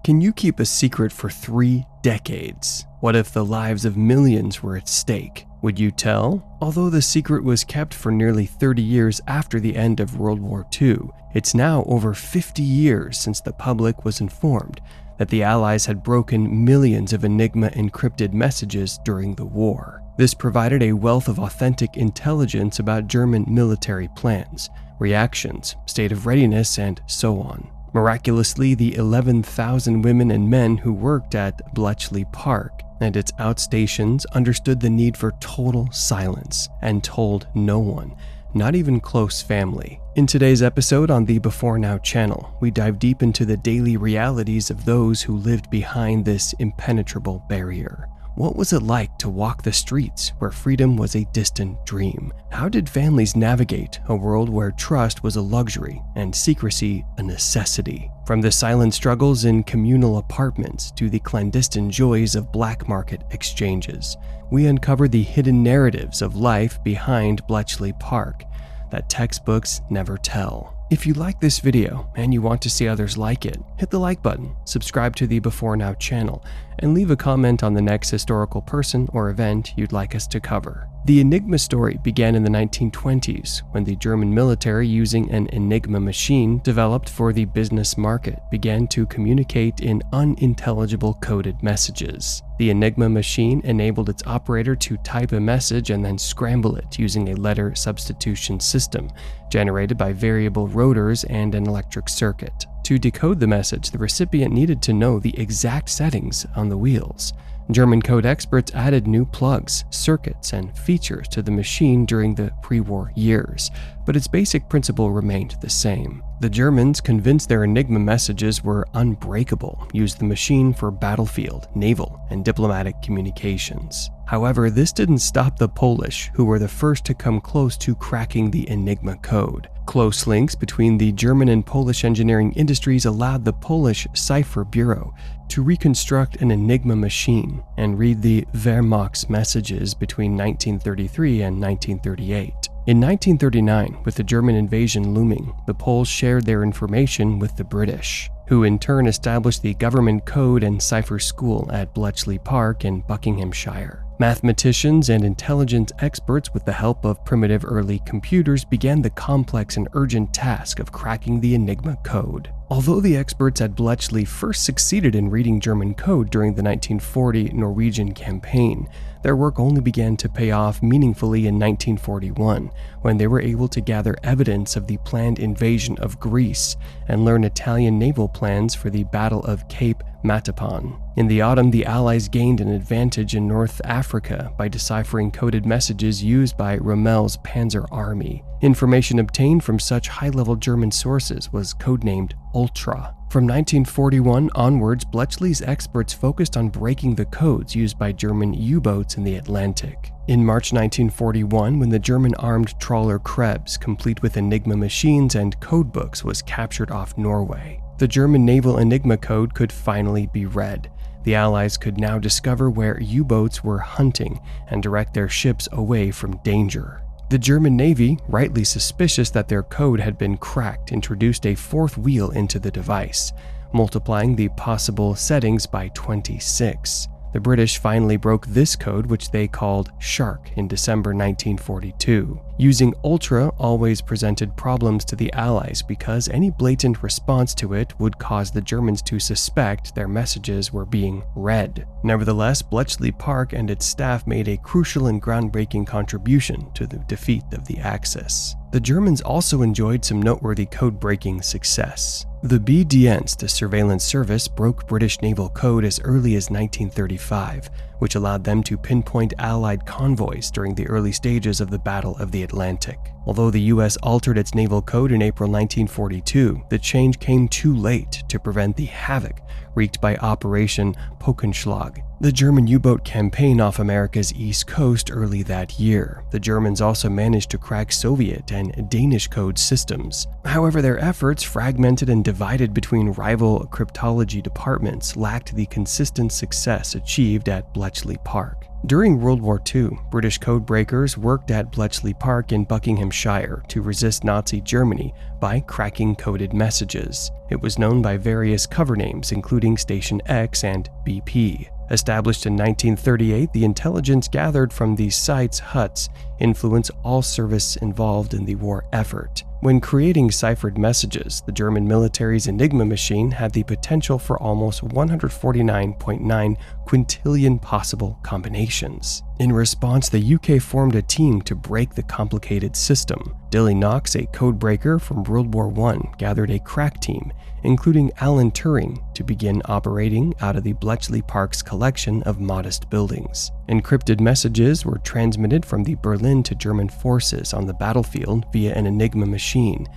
Can you keep a secret for 3 decades? What if the lives of millions were at stake? Would you tell? Although the secret was kept for nearly 30 years after the end of World War II, it's now over 50 years since the public was informed that the Allies had broken millions of Enigma-encrypted messages during the war. This provided a wealth of authentic intelligence about German military plans, reactions, state of readiness, and so on. Miraculously, the 11,000 women and men who worked at Bletchley Park and its outstations understood the need for total silence and told no one, not even close family. In today's episode on the Before Now channel, we dive deep into the daily realities of those who lived behind this impenetrable barrier. What was it like to walk the streets where freedom was a distant dream? How did families navigate a world where trust was a luxury and secrecy a necessity? From the silent struggles in communal apartments to the clandestine joys of black market exchanges, we uncover the hidden narratives of life behind Bletchley Park that textbooks never tell. If you like this video and you want to see others like it, hit the like button, subscribe to the Before Now channel, and leave a comment on the next historical person or event you'd like us to cover. The Enigma story began in the 1920s when the German military, using an Enigma machine developed for the business market, began to communicate in unintelligible coded messages. The Enigma machine enabled its operator to type a message and then scramble it using a letter substitution system generated by variable rotors and an electric circuit. To decode the message, the recipient needed to know the exact settings on the wheels. German code experts added new plugs, circuits, and features to the machine during the pre-war years, but its basic principle remained the same. The Germans, convinced their Enigma messages were unbreakable, used the machine for battlefield, naval, and diplomatic communications. However, this didn't stop the Polish, who were the first to come close to cracking the Enigma code. Close links between the German and Polish engineering industries allowed the Polish Cipher Bureau to reconstruct an Enigma machine and read the Wehrmacht's messages between 1933 and 1938. In 1939, with the German invasion looming, the Poles shared their information with the British, who in turn established the government code and cipher school at Bletchley Park in Buckinghamshire. Mathematicians and intelligence experts, with the help of primitive early computers, began the complex and urgent task of cracking the Enigma code. Although the experts at Bletchley first succeeded in reading German code during the 1940 Norwegian campaign, their work only began to pay off meaningfully in 1941, when they were able to gather evidence of the planned invasion of Greece and learn Italian naval plans for the Battle of Cape Matapan. In the autumn, the Allies gained an advantage in North Africa by deciphering coded messages used by Rommel's Panzer Army. Information obtained from such high-level German sources was codenamed Ultra. From 1941 onwards, Bletchley's experts focused on breaking the codes used by German U-boats in the Atlantic. In March 1941, when the German armed trawler Krebs, complete with Enigma machines and codebooks, was captured off Norway, the German naval Enigma code could finally be read. The Allies could now discover where U-boats were hunting and direct their ships away from danger. The German Navy, rightly suspicious that their code had been cracked, introduced a fourth wheel into the device, multiplying the possible settings by 26. The British finally broke this code, which they called Shark, in December 1942. Using Ultra always presented problems to the Allies because any blatant response to it would cause the Germans to suspect their messages were being read. Nevertheless, Bletchley Park and its staff made a crucial and groundbreaking contribution to the defeat of the Axis. The Germans also enjoyed some noteworthy code-breaking success. The B-Dienst surveillance service broke British naval code as early as 1935, which allowed them to pinpoint Allied convoys during the early stages of the Battle of the Atlantic. Although the US altered its naval code in April 1942, the change came too late to prevent the havoc wreaked by Operation Pockenschlag the German U-boat campaign off America's east coast early that year. The Germans also managed to crack Soviet and Danish code systems. However, their efforts, fragmented and divided between rival cryptology departments, lacked the consistent success achieved at Bletchley Park. During World War II, British codebreakers worked at Bletchley Park in Buckinghamshire to resist Nazi Germany by cracking coded messages. It was known by various cover names, including Station X and BP. Established in 1938, the intelligence gathered from these sites, huts, influenced all service involved in the war effort. When creating ciphered messages, the German military's Enigma machine had the potential for almost 149.9 quintillion possible combinations. In response, the UK formed a team to break the complicated system. Dilly Knox, a codebreaker from World War I, gathered a crack team, including Alan Turing, to begin operating out of the Bletchley Park's collection of modest buildings. Encrypted messages were transmitted from the Berlin to German forces on the battlefield via an Enigma machine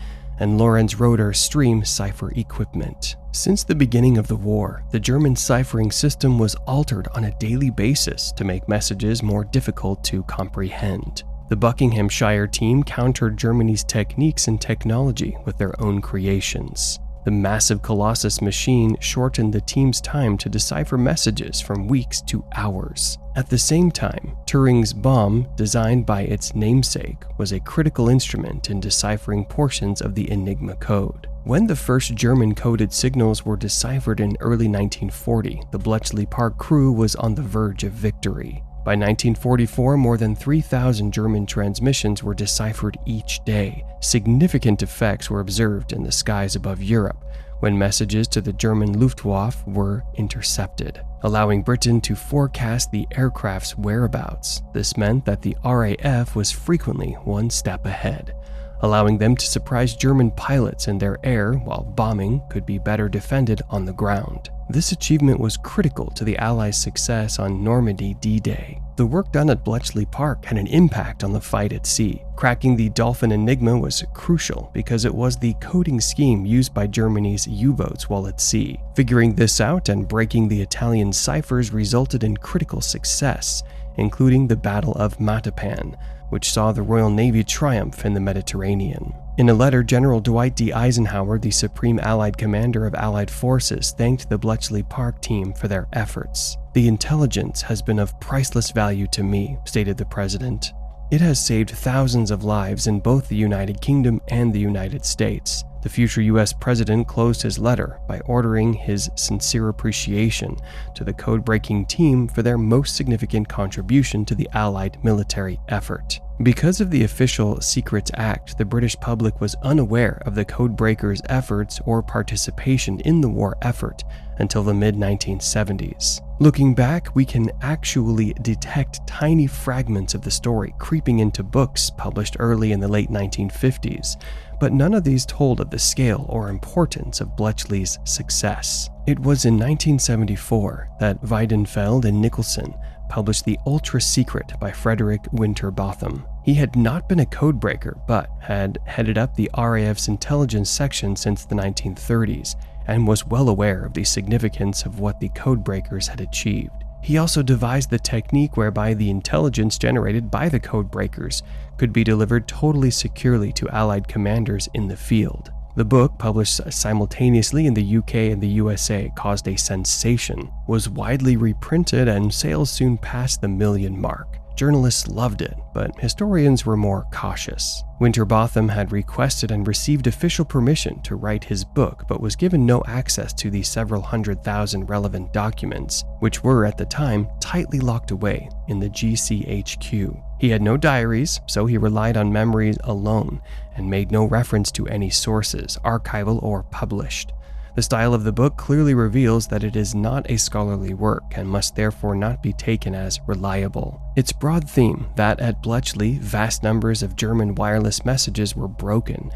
and Lorenz-Rotor stream cipher equipment. Since the beginning of the war, the German ciphering system was altered on a daily basis to make messages more difficult to comprehend. The Buckinghamshire team countered Germany's techniques and technology with their own creations. The massive Colossus machine shortened the team's time to decipher messages from weeks to hours. At the same time, Turing's bomb, designed by its namesake, was a critical instrument in deciphering portions of the Enigma code. When the first German coded signals were deciphered in early 1940, the Bletchley Park crew was on the verge of victory. By 1944, more than 3,000 German transmissions were deciphered each day. Significant effects were observed in the skies above Europe when messages to the German Luftwaffe were intercepted, allowing Britain to forecast the aircraft's whereabouts. This meant that the RAF was frequently one step ahead, allowing them to surprise German pilots in their air while bombing could be better defended on the ground. This achievement was critical to the Allies' success on Normandy D-Day. The work done at Bletchley Park had an impact on the fight at sea. Cracking the Dolphin Enigma was crucial because it was the coding scheme used by Germany's U-boats while at sea. Figuring this out and breaking the Italian ciphers resulted in critical success, including the Battle of Matapan, which saw the Royal Navy triumph in the Mediterranean. In a letter, General Dwight D. Eisenhower, the Supreme Allied Commander of Allied Forces, thanked the Bletchley Park team for their efforts. "The intelligence has been of priceless value to me," stated the president. "It has saved thousands of lives in both the United Kingdom and the United States." The future U.S. president closed his letter by ordering his sincere appreciation to the code-breaking team for their most significant contribution to the Allied military effort. Because of the official Secrets Act, the British public was unaware of the codebreakers' efforts or participation in the war effort until the mid-1970s. Looking back, we can actually detect tiny fragments of the story creeping into books published early in the late 1950s, but none of these told of the scale or importance of Bletchley's success. It was in 1974 that Weidenfeld and Nicholson published The Ultra Secret by Frederick Winterbotham. He had not been a codebreaker, but had headed up the RAF's intelligence section since the 1930s and was well aware of the significance of what the codebreakers had achieved. He also devised the technique whereby the intelligence generated by the codebreakers could be delivered totally securely to Allied commanders in the field. The book, published simultaneously in the UK and the USA, caused a sensation, was widely reprinted, and sales soon passed the 1 million mark. Journalists loved it, but historians were more cautious. Winterbotham had requested and received official permission to write his book, but was given no access to the several 100,000 relevant documents, which were at the time tightly locked away in the GCHQ. He had no diaries, so he relied on memories alone and made no reference to any sources, archival or published. The style of the book clearly reveals that it is not a scholarly work and must therefore not be taken as reliable. Its broad theme, that at Bletchley vast numbers of German wireless messages were broken,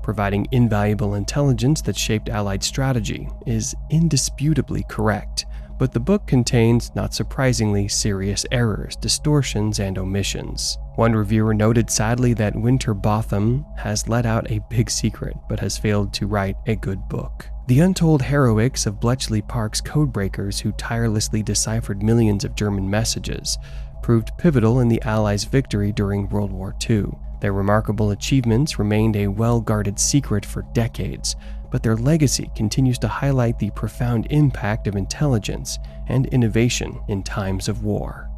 providing invaluable intelligence that shaped Allied strategy, is indisputably correct. But the book contains, not surprisingly, serious errors, distortions, and omissions. One reviewer noted sadly that Winterbotham has let out a big secret, but has failed to write a good book. The untold heroics of Bletchley Park's codebreakers, who tirelessly deciphered millions of German messages, proved pivotal in the Allies' victory during World War II. Their remarkable achievements remained a well-guarded secret for decades, but their legacy continues to highlight the profound impact of intelligence and innovation in times of war.